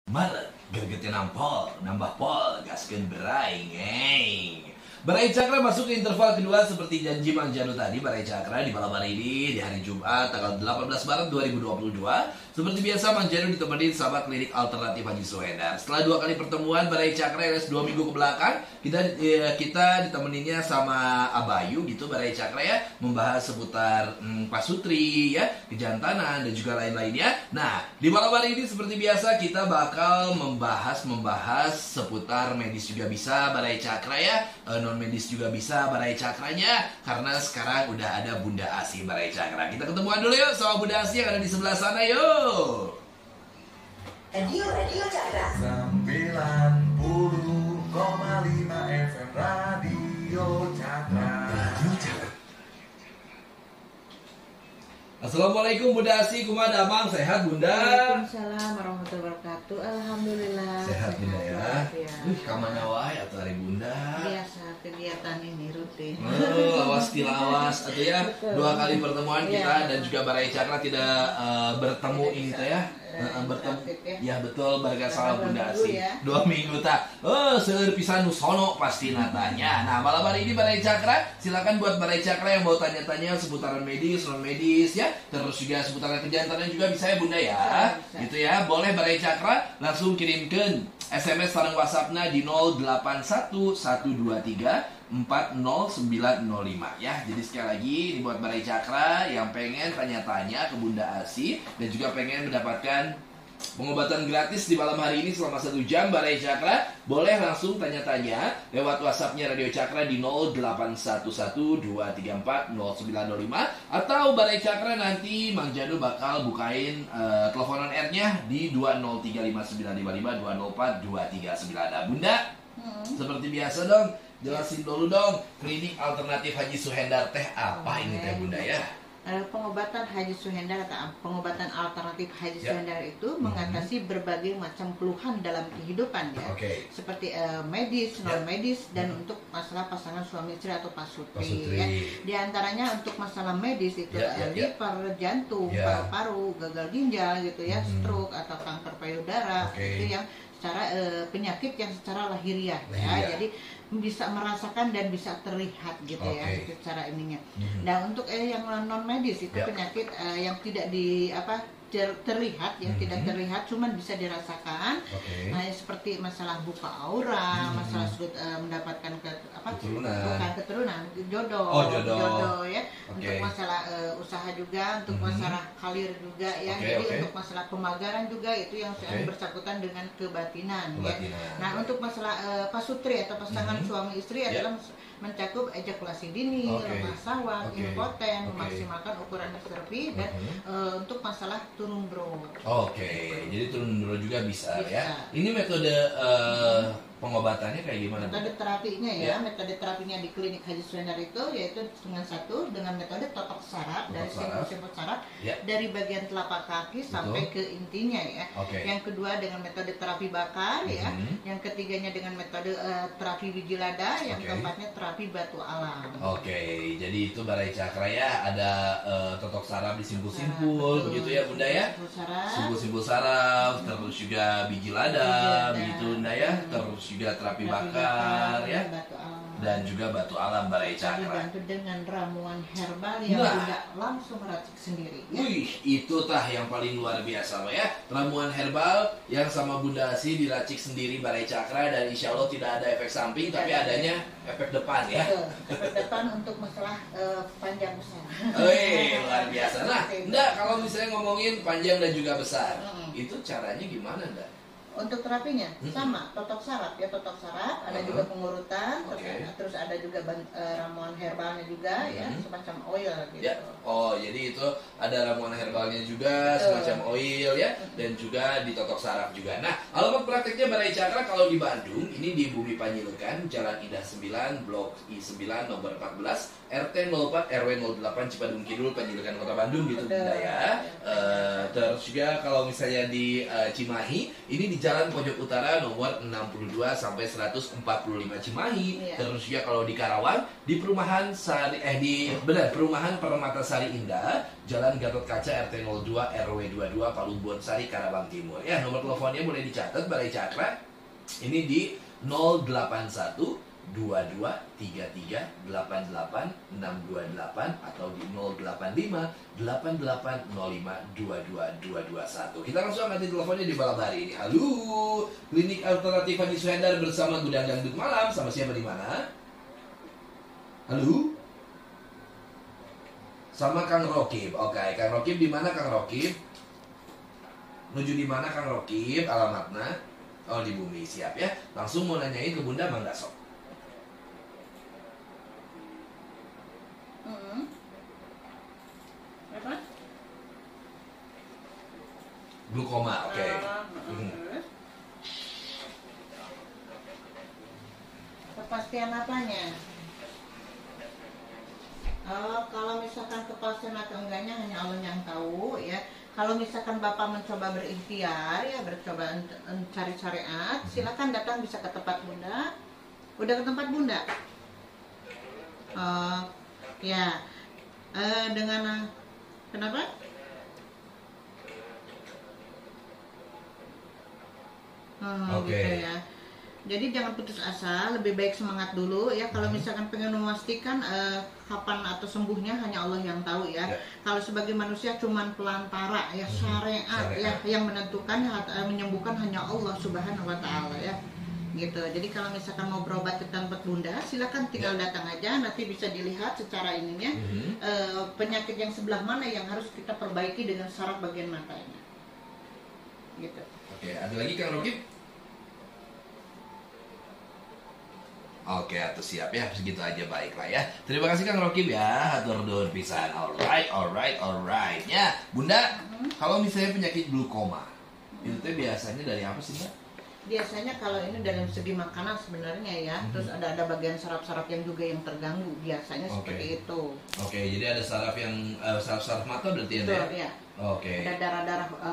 Maret, gergetnya nampol, nambah pol, gaskeun berai, ngeng. Barai Cakra masuk ke interval kedua seperti janji Mang Janu tadi. Barai Cakra di malam hari ini di hari Jumat tanggal 18 Maret 2022. Seperti biasa Mang Janu ditemenin sama klinik alternatif Haji Suhendar. Setelah 2 kali pertemuan Barai Cakra alias 2 minggu ke belakang, kita ditemeninnya sama Abayu gitu. Barai Cakra ya membahas seputar pasutri ya, kejantanan dan juga lain-lainnya. Nah, di malam hari ini seperti biasa kita bakal membahas seputar medis juga bisa Barai Cakra ya. Non medis juga bisa Barai Cakranya, karena sekarang udah ada Bunda Asi Barai Cakra. Kita ketemuan dulu yuk sama Bunda Asi yang ada di sebelah sana yuk. Radio Cakra 90,5 FM Radio Cakra. Assalamualaikum Bunda Asi, kumaha damang, sehat Bunda? Waalaikumsalam warahmatullahi wabarakatuh. Alhamdulillah Sehat Bunda ya. Kamana wae atuh hari Bunda. Biasa kegiatan ini rutin. Lawas tilawas atau ya 2 kali pertemuan kita dan juga Barai Cakra tidak bertemu ini teh ya. Bertemu ya betul berkat salah Bunda Asi 2 minggu tak seueur pisan nu sono pasti natanya. Nah malam hari ini Barai Cakra silakan buat Barai Cakra yang mau tanya-tanya seputaran medis non medis ya, terus juga seputaran kejantanan juga bisa ya Bunda ya bisa. Gitu ya, boleh Barai Cakra langsung kirimkan SMS sareng WhatsAppnya di 081123 40905 ya. Jadi sekali lagi ini buat Barai Cakra yang pengen tanya-tanya ke Bunda Asi dan juga pengen mendapatkan pengobatan gratis di malam hari ini selama 1 jam Barai Cakra, boleh langsung tanya-tanya lewat WhatsAppnya Radio Cakra di 081123400905 atau Barai Cakra nanti Mang Janu bakal bukain teleponan R-nya di 2035955204239. Nah, Bunda, seperti biasa dong, jelasin dulu dong klinik alternatif Haji Suhendar teh apa ini teh Bunda ya? Pengobatan Haji Suhendar atau pengobatan alternatif Haji Suhendar itu mengatasi berbagai macam keluhan dalam kehidupan ya, seperti medis, non medis dan untuk masalah pasangan suami istri atau pasutri. Ya. Di antaranya untuk masalah medis itu liver, jantung, paru-paru, gagal ginjal gitu ya, stroke atau kanker payudara itu yang secara penyakit yang secara lahiriah ya, jadi bisa merasakan dan bisa terlihat gitu ya secara ininya. Nah untuk yang non medis itu penyakit yang tidak terlihat ya, tidak terlihat cuman bisa dirasakan. Nah seperti masalah buka aura, masalah sulit mendapatkan keturunan, jodoh ya. Untuk masalah usaha juga, untuk masalah karir juga ya. Jadi untuk masalah pemagaran juga itu yang bersangkutan dengan kebatinan ya. Nah untuk masalah pasutri atau pasangan suami istri adalah mencakup ejakulasi dini, lemah sawat, impoten, memaksimalkan ukuran servi dan untuk masalah turun bro. Jadi turun bro juga bisa ya. Ini metode pengobatannya kayak gimana? Metode terapinya ya, metode terapinya di klinik Haji Suhendar itu yaitu dengan metode totok saraf dari simpul saraf dari bagian telapak kaki sampai ke intinya ya. Yang kedua dengan metode terapi bakar ya. Yang ketiganya dengan metode terapi biji lada, yang keempatnya terapi batu alam. Jadi itu Barai Cakra ya, ada totok saraf di simpul-simpul begitu ya Bunda ya. Simpul-simpul saraf, terus juga biji lada begitu Bunda ya. Terus juga terapi bakar ya, dan juga batu alam Barai Cakra. Dibantu dengan ramuan herbal yang Bunda langsung racik sendiri. Ya? Itu tah yang paling luar biasa loh ya. Ramuan herbal yang sama Bunda Asi diracik sendiri Barai Cakra dan insya Allah tidak ada efek samping, tapi adanya efek depan ya. Efek depan untuk masalah panjang besar. Luar biasa. Nah, enggak kalau misalnya ngomongin panjang dan juga besar, itu caranya gimana enggak? Untuk terapinya sama, totok saraf ya, totok saraf, ada juga pengurutan, terus ada juga ramuan herbalnya juga ya, semacam oil gitu. Jadi itu ada ramuan herbalnya juga, semacam oil ya, dan juga di totok saraf juga. Nah, alamat prakteknya Barai Cakra kalau di Bandung, ini di Bumi Panjilukan, Jalan Indah 9, Blok I9 nomor 14, RT 04 RW 08 Cipadung Kidul, Panjilukan Kota Bandung gitu Bunda ya. Terus juga kalau misalnya di Cimahi, ini di Jalan Pojok Utara nomor 62 sampai 145 Cimahi. Iya. Terus ya kalau di Karawang di perumahan perumahan Permatasari Indah, Jalan Gatot Kaca RT 02 RW 22 Palumbon Sari Karawang Timur. Ya, nomor teleponnya boleh dicatat Balai Cakra. Ini di 081 2233 88 628 atau di 085 8805 22221. Kita langsung angkat teleponnya di malam hari ini. Halo, Klinik Alternatif Haji Suhendar bersama Gudang Dangdut Malam. Sama siapa di mana? Halo? Sama Kang Rokib. Oke, Kang Rokib di mana Kang Rokib? Menuju di mana Kang Rokib? Alamatnya? Oh, di Bumi. Siap ya. Langsung mau nanyain ke Bunda Mangga Sok. Apa? Glukoma, oke. Kepastian apanya? Kalau misalkan kepastian atau enggaknya hanya Allah yang tahu ya. Kalau misalkan Bapak mencoba berikhtiar ya, mencoba mencari syariat, silakan datang bisa ke tempat Bunda. Udah ke tempat Bunda? Ya. Dengan kenapa? Oke. Gitu ya. Jadi jangan putus asa, lebih baik semangat dulu ya. Kalau misalkan pengen memastikan kapan atau sembuhnya hanya Allah yang tahu ya. Kalau sebagai manusia cuman pelantara ya, syariat ya yang menentukan menyembuhkan hanya Allah Subhanahu wa taala ya. Gitu. Jadi kalau misalkan mau berobat ke tempat Bunda, silakan tinggal datang aja, nanti bisa dilihat secara ininya penyakit yang sebelah mana yang harus kita perbaiki dengan saraf bagian matanya. Gitu. Oke, ada lagi Kang Rokib? Oke, atau siap ya, segitu aja baiklah ya. Terima kasih Kang Rokib ya, hatur nuhun pisan. Alright. Ya, Bunda, kalau misalnya penyakit glukoma, itu teh biasanya dari apa sih, Mbak? Biasanya kalau ini dari segi makanan sebenarnya ya, terus ada bagian saraf-saraf yang juga yang terganggu, biasanya seperti itu. Oke, jadi ada saraf yang saraf mata berarti ya? Oke. Ada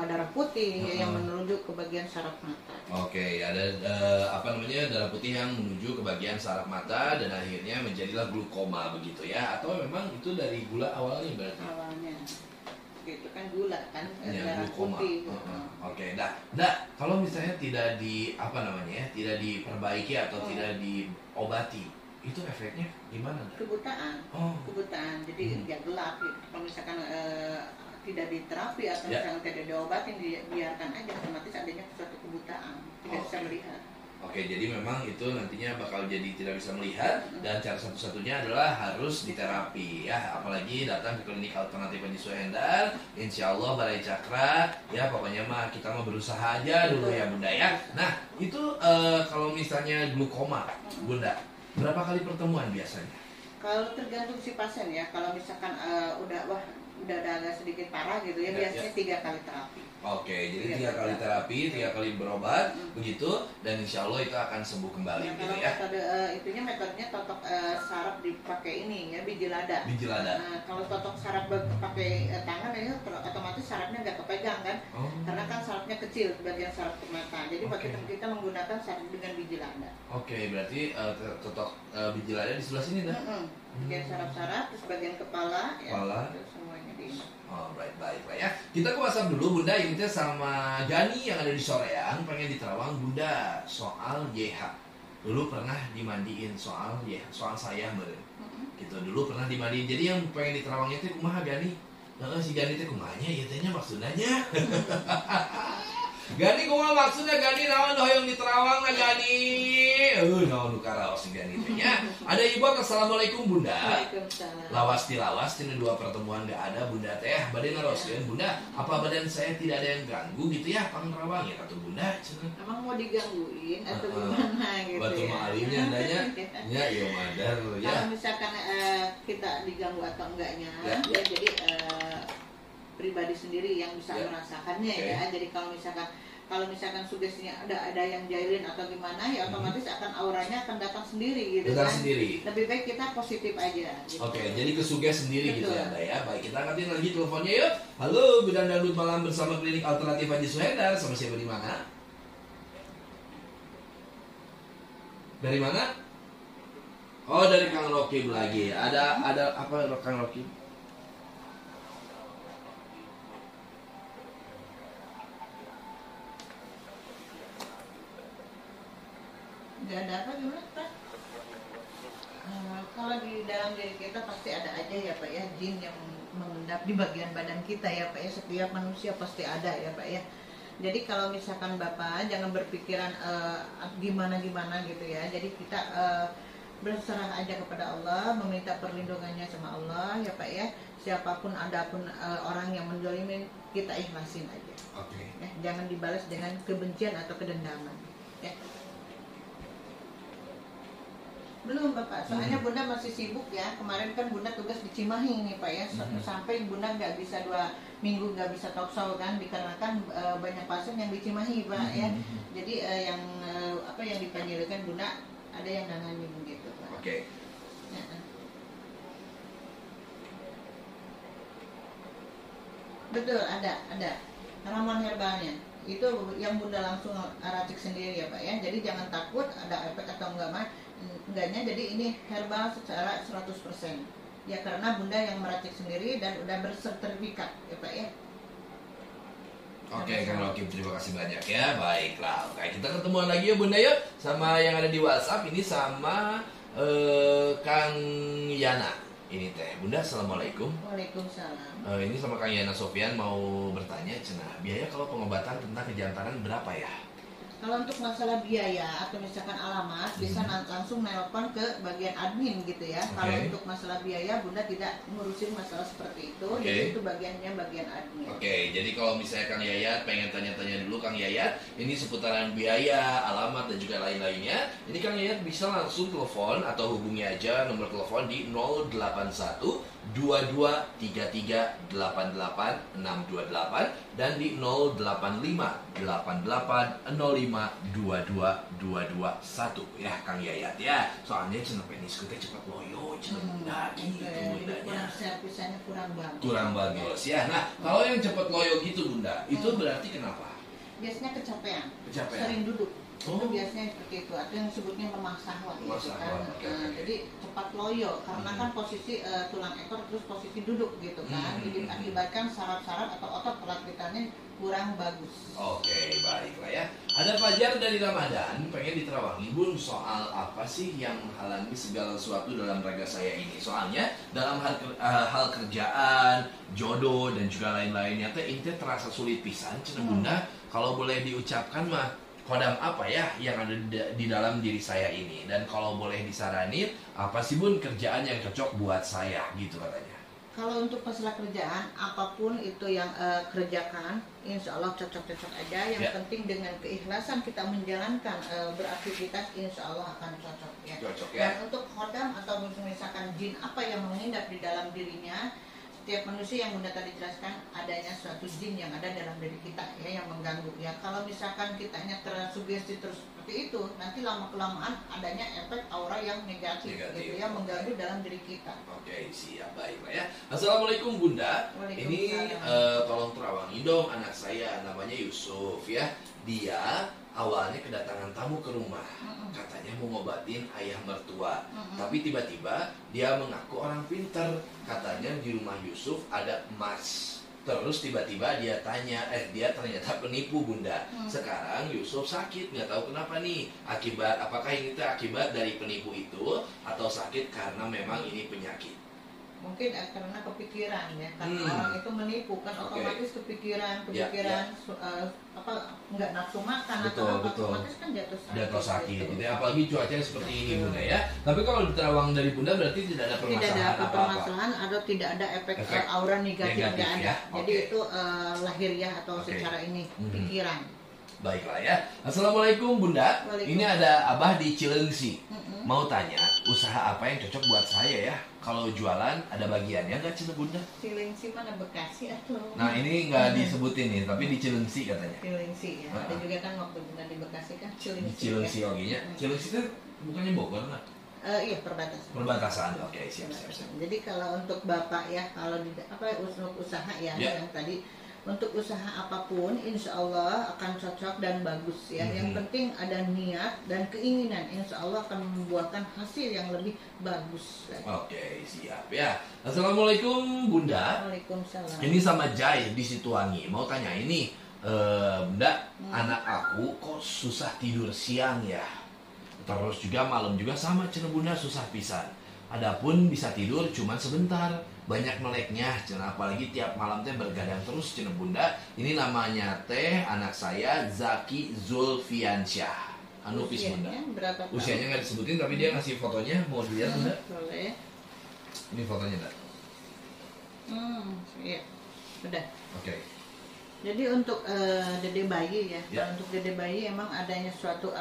darah putih yang menuju ke bagian saraf mata. Oke, ada darah putih yang menuju ke bagian saraf mata dan akhirnya menjadilah glukoma begitu ya? Atau memang itu dari gula awalnya berarti? Awalnya. Itu kan gula kan, ya, darah glukoma. putih. Oke, kalau misalnya tidak tidak diperbaiki atau tidak diobati, itu efeknya gimana? Kebutaan. Kebutaan. Jadi dia gelap gitu. Kalau misalkan tidak diterapi atau misalkan tidak diobatin, biarkan aja, otomatis adanya suatu kebutaan, tidak bisa melihat. Oke, jadi memang itu nantinya bakal jadi tidak bisa melihat dan cara satu-satunya adalah harus diterapi ya, apalagi datang ke Klinik Alternatif Haji Suhendar. Insya Allah Balai Cakra ya, pokoknya mah kita mau berusaha aja dulu ya Bunda ya. Nah itu kalau misalnya glukoma Bunda, berapa kali pertemuan biasanya? Kalau tergantung si pasien ya, kalau misalkan udah agak sedikit parah gitu ya, biasanya 3 kali terapi. Oke, jadi 3 kali terapi, 3 kali berobat, begitu, dan insya Allah itu akan sembuh kembali, ya, gitu ya. Metodenya totok saraf dipakai ini ya, biji lada. Biji lada. Nah, kalau totok saraf pakai tangan ini otomatis sarafnya nggak kepegang kan, karena kan sarafnya kecil bagian saraf mata. Jadi kita menggunakan saraf dengan biji lada. Oke, berarti totok biji lada di sebelah sini dah. Bagian saraf-saraf, terus bagian kepala. Terus semuanya di. Alright, baiklah ya. Kita ke WhatsApp dulu Bunda, ini sama Gani yang ada di Soreang, pengen di Terawang. Bunda, soal YH. Dulu pernah dimandiin soal saya meren. Gitu, dulu pernah dimandiin. Jadi yang pengen di Terawang itu kumaha Gani? Si Gani itu kumahanya, ya tehnya maksudnya. Gani kumaha maksudnya Gani naon hoyong di Terawang na Gani. Naon nu karaos si Gani teh nya. Ada Ibu, assalamualaikum Bunda. Waalaikumsalam. Lawas tina 2 pertemuan gak ada Bunda teh. Bade ngaroskeun Bunda, apa badan saya tidak ada yang ganggu gitu ya? Pangrawang ya kata Bunda. Emang mau digangguin atau gimana gitu? Batu maalimnya andanya. Ya, iya madar ya. Kalau misalkan kita diganggu atau enggaknya, ya jadi pribadi sendiri yang bisa merasakannya ya. Jadi kalau misalkan sugestinya ada yang jahilin atau gimana ya, otomatis akan auranya akan datang sendiri gitu kan. Sendiri. Lebih baik kita positif aja gitu. Oke, jadi kesuges sendiri. Betul. Gitu ya Anda ya. Baik, kita angkatin lagi teleponnya yuk. Halo, Gudang Dangdut Malam bersama Klinik Alternatif Haji Suhendar. Sama siapa di mana? Dari mana? Oh, dari Kang Rokim lagi. Ada apa Kang Rokim? Nggak ada apa gimana Pak? Kalau di dalam diri kita pasti ada aja ya Pak ya, jin yang mengendap di bagian badan kita ya Pak ya. Setiap manusia pasti ada ya Pak ya. Jadi kalau misalkan Bapak jangan berpikiran gimana-gimana gitu ya. Jadi kita berserah aja kepada Allah, meminta perlindungannya sama Allah ya Pak ya. Siapapun adapun orang yang menzalimin, kita ikhlasin aja. Oke. Ya, jangan dibalas dengan kebencian atau kedendaman. Ya. Belum Bapak, soalnya Bunda masih sibuk ya. Kemarin kan Bunda tugas di Cimahi nih Pak ya. Sampai Bunda nggak bisa 2 minggu nggak bisa talkshow kan, dikarenakan banyak pasien yang di Cimahi Pak ya. Jadi yang dipanggilkan Bunda ada yang nangani begitu Pak. Oke. Ya. Betul, ada ramuan herbalnya. Itu yang Bunda langsung racik sendiri ya Pak ya. Jadi jangan takut ada efek atau enggaknya. Jadi ini herbal secara 100%. Ya karena Bunda yang meracik sendiri dan udah bersertifikat ya Pak ya. Oke, Kang Rokim, terima kasih banyak ya. Baiklah, oke, kita ketemuan lagi ya Bunda ya, sama yang ada di WhatsApp ini sama Kang Yana. Ini teh, Bunda, assalamualaikum. Waalaikumsalam. Ini sama Kang Yana Sofian mau bertanya, cenah biaya kalau pengobatan tentang kejantanan berapa ya? Kalau untuk masalah biaya atau misalkan alamat bisa langsung nelpon ke bagian admin gitu ya. Kalau untuk masalah biaya Bunda tidak ngurusin masalah seperti itu, jadi itu bagiannya bagian admin. Oke, jadi kalau misalnya Kang Yayat pengen tanya-tanya dulu Kang Yayat, ini seputaran biaya, alamat dan juga lain-lainnya, ini Kang Yayat bisa langsung telepon atau hubungi aja nomor telepon di 081 2233 88 628 dan di 085 88 05 22221 ya Kang Yayat ya. Soalnya cenah penis kita cepat loyo cenah Bunda gitu Bundanya. Servisnya kurang bagus. Kurang bagus ya. Nah, kalau yang cepat loyo gitu Bunda, itu berarti kenapa? Biasanya kecapean. Kecapean. Sering duduk. Itu biasanya seperti itu, atau yang disebutnya lemah sahwa gitu kan. Jadi cepat loyo karena kan posisi tulang ekor terus posisi duduk gitu kan. Jadi akibatkan saraf-saraf atau otot pelapitannya kurang bagus. Oke, baiklah ya. Ada Fajar dari Ramadan pengen diterawangi Bun soal apa sih yang menghalangi segala sesuatu dalam raga saya ini. Soalnya dalam hal kerjaan, jodoh dan juga lain-lainnya teh ini terasa sulit pisan cenah Bunda. Kalau boleh diucapkan mah kodam apa ya yang ada di dalam diri saya ini, dan kalau boleh disaranin apa sih Bun kerjaan yang cocok buat saya gitu katanya. Kalau untuk masalah kerjaan apapun itu yang kerjakan insya Allah cocok-cocok aja. Yang penting dengan keikhlasan kita menjalankan beraktivitas insya Allah akan cocok ya. Cocok ya. Dan untuk kodam atau misalkan jin apa yang mengendap di dalam dirinya, setiap manusia yang Bunda tadi jelaskan adanya suatu jin yang ada dalam diri kita ya, yang mengganggu ya. Kalau misalkan kitanya tersugesti terus seperti itu, nanti lama-kelamaan adanya efek aura yang negatif. Gitu ya, mengganggu dalam diri kita. Oke, siap, baiklah ya. Assalamualaikum Bunda. Ini tolong terawangi dong anak saya, namanya Yusuf ya. Dia awalnya kedatangan tamu ke rumah, katanya mau ngobatin ayah mertua, tapi tiba-tiba dia mengaku orang pintar, katanya di rumah Yusuf ada emas. Terus tiba-tiba dia tanya, dia ternyata penipu Bunda. Sekarang Yusuf sakit, nggak tahu kenapa nih. Apakah ini akibat dari penipu itu atau sakit karena memang ini penyakit? Mungkin karena kepikiran ya, karena orang itu menipu kan otomatis kepikiran nggak nafsu makan atau otomatis kan jatuh sakit gitu ya. Apalagi cuacanya seperti ini Bunda ya. Tapi kalau diterawang dari Bunda berarti tidak ada permasalahan atau tidak ada efek aura negatif nggak ada. Jadi itu lahiriah atau secara ini pikiran. Baiklah ya. Assalamualaikum Bunda. Ini ada Abah di Cilengsi. Mau tanya, usaha apa yang cocok buat saya ya? Kalau jualan ada bagiannya nggak Cina Bunda? Cilengsi mana Bekasi atau? Nah ini nggak disebutin nih, tapi di Cilengsi katanya. Cilengsi ya. Ada juga kan waktu Bunda di Bekasi kan Cilengsi. Cilengsi oginya. Cilengsi itu bukannya Bogor nggak? Iya perbatasan. Perbatasan, oke siap. Jadi kalau untuk Bapak ya, kalau di untuk usaha ya yang tadi untuk usaha apapun insya Allah akan cocok dan bagus ya. Yang penting ada niat dan keinginan, insya Allah akan membuahkan hasil yang lebih bagus. Oke, siap ya. Assalamualaikum Bunda. Waalaikumsalam. Ini sama Jai di Situangi. Mau tanya ini, Bunda, anak aku kok susah tidur siang ya. Terus juga malam juga sama cenah Bunda, susah pisan. Adapun bisa tidur cuman sebentar, banyak meleknya, cenah apalagi tiap malam teh bergadang terus cenah Bunda. Ini namanya teh anak saya Zaki Zulfiansyah. Anupis Bunda. Berapa tahun? Usianya nggak disebutin tapi dia ngasih fotonya, mau dilihat Bunda? Boleh. Ini fotonya Bunda. Iya. Udah. Oke. Jadi untuk dede bayi ya, Ya. untuk dede bayi emang adanya suatu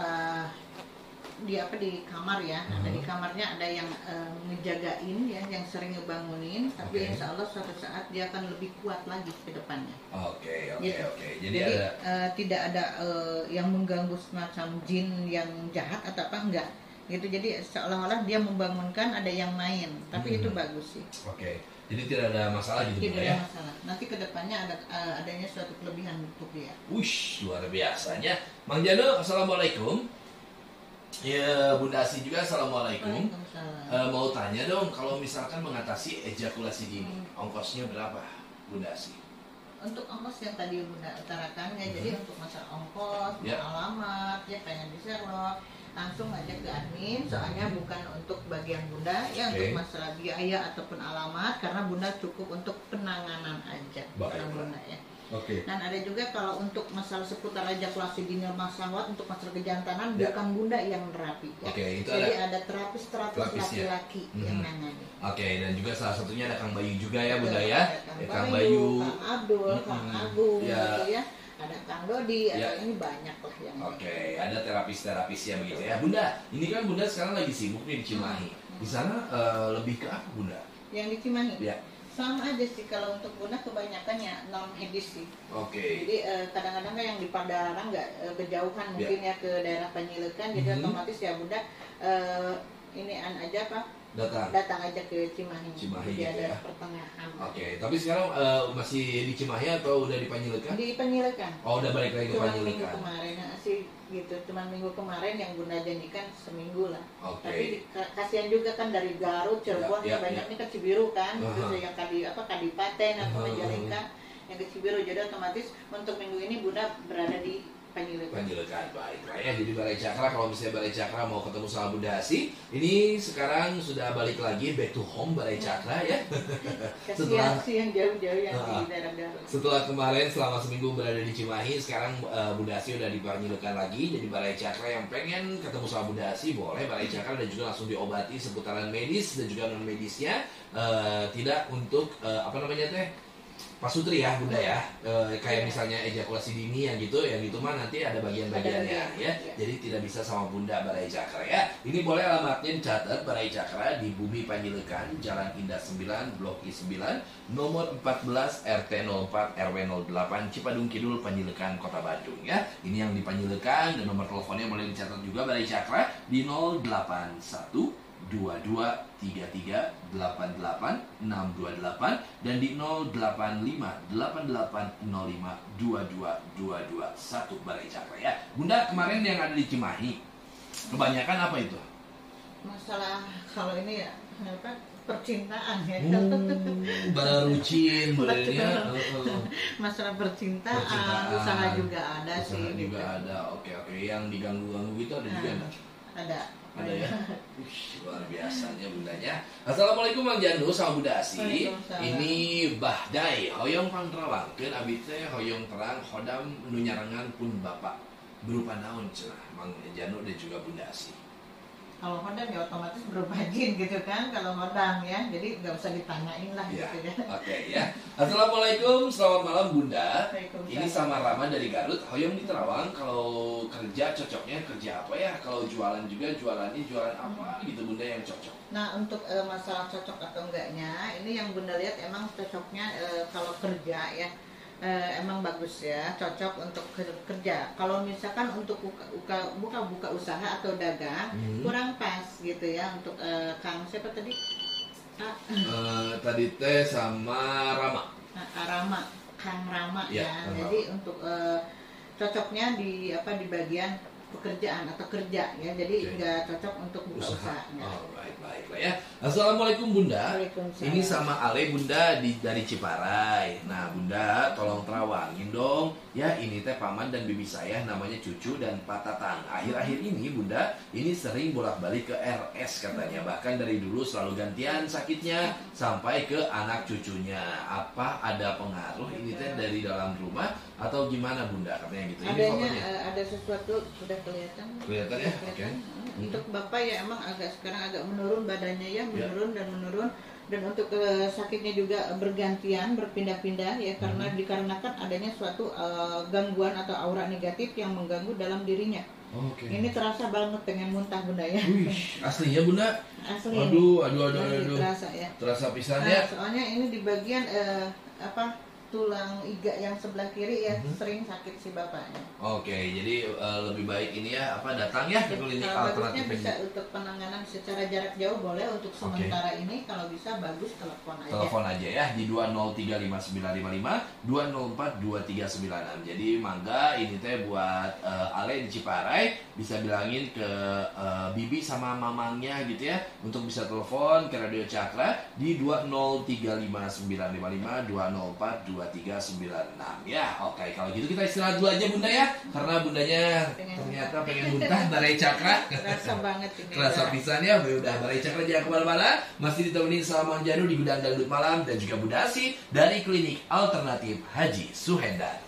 di kamar ya. Nah, di kamarnya ada yang ngejagain ya, yang sering ngebangunin. Tapi Oke. insya Allah suatu saat dia akan lebih kuat lagi ke depannya. Oke. Gitu. Jadi ada tidak ada yang mengganggu semacam jin yang jahat atau apa enggak. Gitu. Jadi seolah-olah dia membangunkan ada yang main. Tapi itu bagus sih. Oke. Jadi tidak ada masalah gitu Tidak Bunda ada ya. masalah. Nanti ke depannya adanya suatu kelebihan untuk dia. Wush, luar biasanya. Mang Jano, assalamualaikum. Ya, Bunda Asi juga assalamualaikum. Waalaikumsalam. Mau tanya dong, kalau misalkan mengatasi ejakulasi dini, ongkosnya berapa, Bunda Asi? Untuk ongkos yang tadi Bunda utarakan ya, jadi untuk masalah ongkos, Ya. alamat, ya pengen di Sherlock, langsung aja ke admin, soalnya bukan untuk bagian Bunda ya. Oke. Untuk masalah biaya ataupun alamat, karena Bunda cukup untuk penanganan aja. Baik. Karena Bunda ya. Oke. Dan ada juga kalau untuk masalah seputar ejakulasi dini rumah syahwat, untuk masalah kejantanan Ya. bukan Bunda yang terapi ya. Oke, itu Jadi ada terapis-terapis terapisnya. laki-laki yang nangani. Oke, dan juga salah satunya ada Kang Bayu juga ya, Bunda Betul, ya. ada Ya, Kang Bayu, Kang Abdul, Kang Agung, Ya. gitu ya. Ada Kang Dodi, Ya. ini banyak lah yang. Oke, ada terapis-terapisnya begitu ya. Bunda, ini kan Bunda sekarang lagi sibuk nih di Cimahi. Di sana lebih ke apa, Bunda? Yang di Cimahi. Ya. Sama aja sih, kalau untuk Bunda kebanyakan ya non medis sih. Oke. Jadi kadang-kadang kan yang di Padalarang nggak berjauhan mungkin ya ke daerah Penyilekan, jadi otomatis ya Bunda ini aja apa? Datang aja ke Cimahi. Cimahi Jadi gitu ada ya. pertengahan. Oke, tapi sekarang masih di Cimahi atau udah di Panjaitan? Di Penyilekan. Oh, udah balik lagi ke Cuma minggu Panjaitan. kemarin sih gitu, cuma minggu kemarin yang Bunda janjikan seminggu lah. Oke. Tapi kasihan juga kan dari Garut, Cirebon Ya, ya, banyak ya. nih ke Cibiru kan, Aha. terus yang Kadipaten atau Aha. Majalengka yang ke Cibiru, jadi otomatis untuk minggu ini Bunda berada di Panjilekan. Panjaitan, baiklah ya. Jadi Balai Cakra, kalau misalnya Balai Cakra mau ketemu sama Bunda Asi, ini sekarang sudah balik lagi back to home Balai Cakra ya. Kasihan sih yang jauh-jauh yang Aha. di daerah Garut. Setelah kemarin selama seminggu berada di Cimahi, sekarang Bunda Asi udah di Panjaitan lagi. Jadi Balai Cakra yang pengen ketemu sama Bunda Asi boleh Balai Cakra, dan juga langsung diobati seputaran medis dan juga non medisnya. Tidak untuk apa namanya teh, pasutri ya Bunda ya. Kayak misalnya ejakulasi dini yang gitu mah nanti ada bagian-bagiannya Ada ya. bagian. Jadi tidak bisa sama Bunda Balai Cakra ya. Ini boleh alamatnya dicatat, Balai Cakra di Bumi Panjilekan, Jalan Indah 9, Blok I9, nomor 14 RT 04 RW 08 Cipadung Kidul, Panjilekan, Kota Bandung ya. Ini yang di Panjilekan, dan nomor teleponnya boleh dicatat juga Balai Cakra di 081 223388 dan di 08588052221 Balai Cakra ya. Bunda, kemarin yang ada di Cimahi kebanyakan apa itu? Masalah kalau ini ya apa, percintaan ya. Barucin modelnya. Masalah percintaan, Percintaan. usaha juga ada Usaha sih. juga gitu. ada. Oke, yang diganggu-ganggu gitu ada juga enggak? Ada. Ada ya. Luar biasanya Bundanya. Assalamualaikum Mang Jandu sama Bunda Asi. Waalaikumsalam. Ini Bahdai hoyong pangrawangkeun abdi teh hoyong terang hodam nu nyarengan pun Bapak berupa naon cenah Mang Jandu dan juga Bunda Asi. Kalau hodam ya otomatis berupa jin gitu kan, kalau hodam ya, jadi nggak usah ditanyain lah Ya. gitu ya. Oke ya. Assalamualaikum, selamat malam Bunda. Waalaikumsalam. Ini sama Rama dari Garut. Hoyong di Terawang, kalau kerja cocoknya kerja apa ya? Kalau jualan juga jualannya jualan apa gitu Bunda yang cocok? Nah untuk masalah cocok atau enggaknya, ini yang Bunda lihat emang cocoknya kalau kerja ya. Emang bagus ya, cocok untuk kerja. Kalau misalkan untuk buka usaha atau dagang, kurang pas gitu ya. Untuk Kang siapa tadi? Tadi teh sama Rama. Nah, Rama. Kang Rama Ya, ya. Kang Jadi untuk cocoknya di bagian pekerjaan atau kerja ya. Jadi nggak cocok untuk buka usaha. Oh, baik ya. Assalamualaikum Bunda. Waalaikumsalam. Ini sama Ale Bunda dari Ciparai. Nah Bunda, tolong terawangin dong. Ya ini teh paman dan bibi saya namanya Cucu dan Pak Tatang. Akhir-akhir ini Bunda, ini sering bolak-balik ke RS katanya. Bahkan dari dulu selalu gantian sakitnya sampai ke anak cucunya. Apa ada pengaruh ini teh dari dalam rumah atau gimana Bunda? Katanya gitu. Ini Adanya fotonya. ada sesuatu sudah kelihatan. Kelihatan ya? Oke. Untuk Bapak ya emang sekarang agak menurun badannya ya, menurun dan menurun. Dan untuk sakitnya juga bergantian, berpindah-pindah ya, karena dikarenakan adanya suatu gangguan atau aura negatif yang mengganggu dalam dirinya. Oke. Ini terasa banget pengen muntah Bunda ya. Wih, aslinya Bunda. Asli. Aduh. Terasa ya. Terasa pisan Nah, ya. soalnya ini di bagian tulang iga yang sebelah kiri ya sering sakit si bapaknya. Oke, jadi lebih baik ini ya datang ya ke klinik Kalau bagusnya alternatif bisa ini. untuk penanganan secara jarak jauh boleh, untuk sementara ini kalau bisa bagus telepon aja. Telepon aja ya di 2035955 2042396. Jadi mangga ini teh buat Ale di Ciparai bisa bilangin ke bibi sama mamangnya gitu ya untuk bisa telepon ke Radio Cakra di 2035955 2042396 ya. Oke, kalau gitu kita istirahat dulu aja Bunda ya, karena bundanya ternyata pengen muntah. Barai Cakra Kerasa banget ini. kerasa pisan ya. Udah Barai Cakra jangan kemana-mana, masih ditemenin sama Mang Janu di Gudang Dangdut Malam dan juga Bunda Asi dari Klinik Alternatif Haji Suhendar.